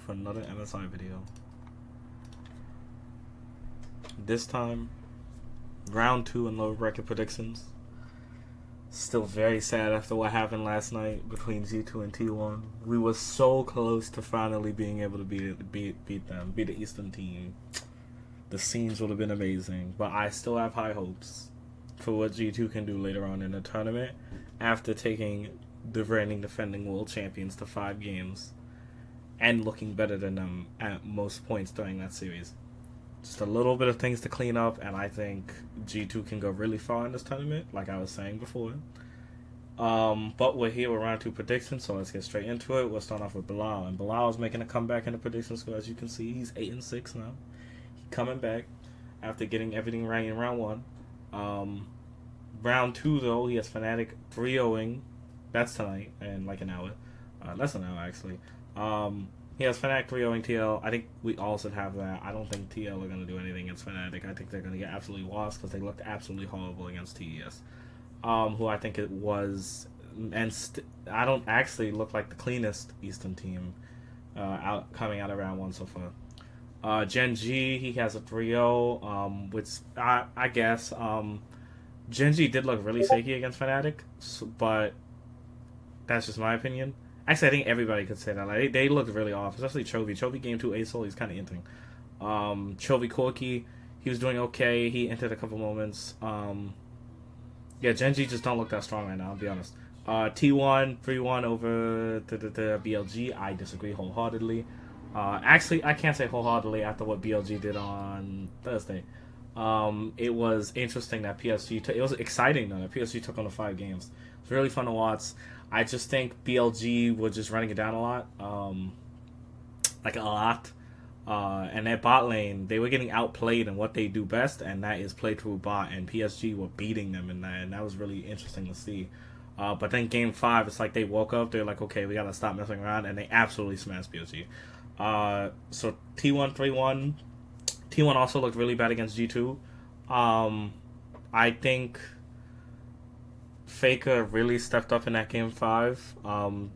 for another MSI video. This time, round 2 in lower bracket predictions. Still very sad after what happened last night between G2 and T1. We were so close to finally being able to beat them, beat the Eastern team. The scenes would have been amazing, but I still have high hopes for what G2 can do later on in the tournament after taking the reigning defending world champions to 5 games and looking better than them at most points during that series. Just a little bit of things to clean up, and I think G2 can go really far in this tournament, like I was saying before. But we're here with round 2 predictions, so let's get straight into it. We'll start off with Bilal, and Bilal is making a comeback in the predictions score. As you can see, he's 8-6 now. He's coming back after getting everything right in round 1. Round 2, though, he has Fnatic 3-0ing. That's tonight, in like an hour. Less than an hour, actually. He has Fnatic 3-0ing TL. I think we all should have that. I don't think TL are going to do anything against Fnatic. I think they're going to get absolutely lost because they looked absolutely horrible against TES. Who I think it was, and I don't actually look like the cleanest Eastern team coming out of round 1 so far. Gen G, he has a 3-0, which I guess Gen G did look really shaky against Fnatic, but that's just my opinion. Actually, I think everybody could say that. Like, they looked really off, especially Chovy. Chovy game 2 ASOL, he's kind of entering. Chovy Corki, he was doing okay. He entered a couple moments. Yeah, Gen G just don't look that strong right now, I'll be honest. T1, 3-1 over the BLG. I disagree wholeheartedly. Actually, I can't say wholeheartedly after what BLG did on Thursday. It was interesting that PSG it was exciting though that PSG took on the 5 games. It's really fun to watch. I just think BLG was just running it down a lot. And that bot lane, they were getting outplayed in what they do best, and that is play through bot, and PSG were beating them in that, and that was really interesting to see. But then game 5, it's like they woke up, they're like, okay, we gotta stop messing around, and they absolutely smashed PSG. So T1 3-1. T1 also looked really bad against G2. I think Faker really stepped up in that game 5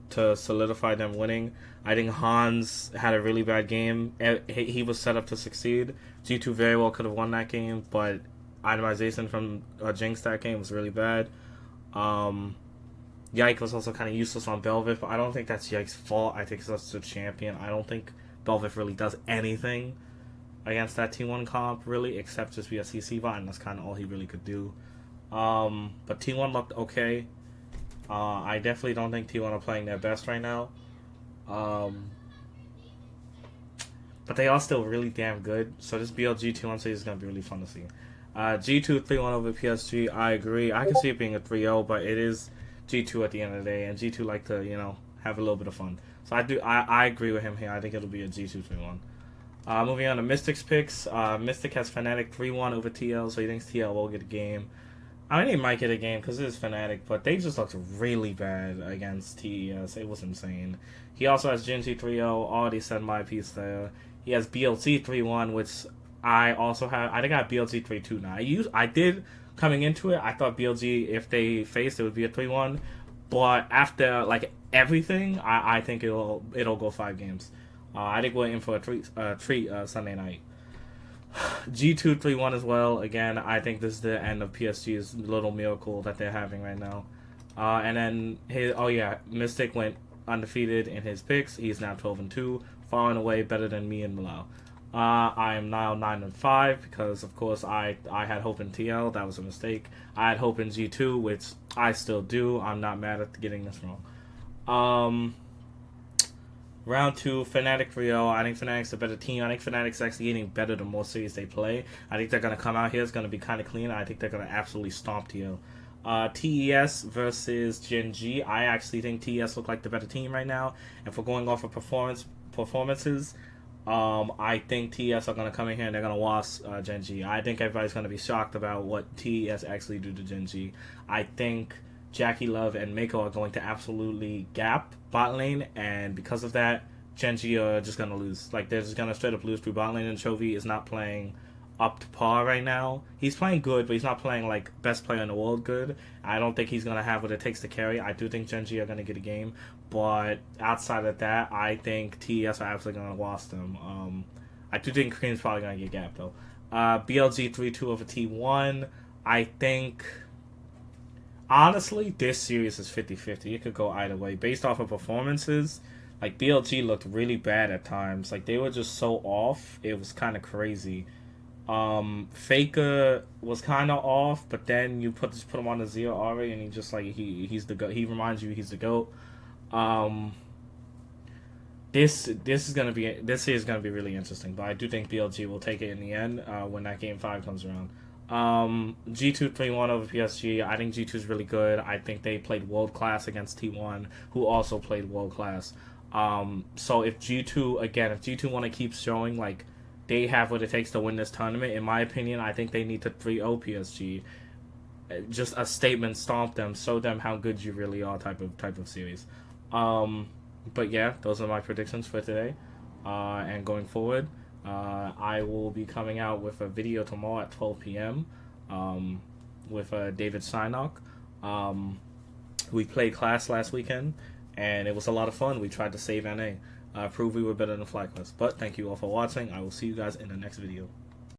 to solidify them winning. I think Hans had a really bad game. He was set up to succeed. G2 very well could have won that game, but itemization from Jinx that game was really bad. Yike was also kind of useless on Belvith, but I don't think that's Yike's fault. I think that's the champion. I don't think Belvith really does anything against that T1 comp, really, except just be a CC bot, and that's kind of all he really could do. But T1 looked okay. I definitely don't think T1 are playing their best right now. But they are still really damn good. So this BLG T1 series is going to be really fun to see. G2 3-1 over PSG. I agree. I can see it being a 3-0, but it is G2 at the end of the day, and G2 like to, have a little bit of fun. So I agree with him here. I think it'll be a G2 3-1. Moving on to Mystic's picks. Mystic has Fnatic 3-1 over TL, so he thinks TL will get a game. I mean, they might get a game because it is Fnatic, but they just looked really bad against TES. It was insane. He also has Gen G 3-0. Already said my piece there. He has BLT 3-1, which I also have. I think I have BLT 3-2 now. I did, coming into it, I thought BLG, if they faced, it would be a 3-1. But after, everything, I think it'll go 5 games. I think we're in for a treat Sunday night. G2 3-1 as well. Again, I think this is the end of PSG's little miracle that they're having right now. And then Mystic went undefeated in his picks. He's now 12-2, far and away better than me and Bilal. I am now 9-5 because, of course, I had hope in TL. That was a mistake. I had hope in G2, which I still do. I'm not mad at getting this wrong. Round 2, Fnatic 3-0. I think Fnatic's a better team. I think Fnatic's actually getting better the more series they play. I think they're going to come out here. It's going to be kind of clean. I think they're going to absolutely stomp TL. TES versus Gen G. I actually think TES look like the better team right now. And for going off of performances, I think TES are going to come in here and they're going to wash Gen G. I think everybody's going to be shocked about what TES actually do to Gen G. I think Jackie Love and Mako are going to absolutely gap bot lane, and because of that, Gen G are just going to lose. They're just going to straight up lose through bot lane, and Chovy is not playing up to par right now. He's playing good, but he's not playing like best player in the world good. I don't think he's gonna have what it takes to carry. I do think Genji are gonna get a game, but outside of that, I think TES are absolutely gonna lost them. I do think Cream's probably gonna get gapped though. BLG 3-2 over T1. I think honestly, this series is 50-50. It could go either way based off of performances. Like BLG looked really bad at times. Like they were just so off. It was kind of crazy. Faker was kind of off, but then you put him on the zero already, and he just like he's the goat. He reminds you he's the goat. This is gonna be really interesting, but I do think BLG will take it in the end when that game 5 comes around. G2 3-1 over PSG. I think G2 is really good. I think they played world class against T1, who also played world class. So if G2 want to keep showing like they have what it takes to win this tournament, in my opinion, I think they need to 3-0 PSG. Just a statement, stomp them, show them how good you really are, type of series. But yeah, those are my predictions for today. And going forward, I will be coming out with a video tomorrow at 12 p.m. With David Steinach. We played Class last weekend, and it was a lot of fun. We tried to save NA. Prove we were better than Flagless. But thank you all for watching. I will see you guys in the next video.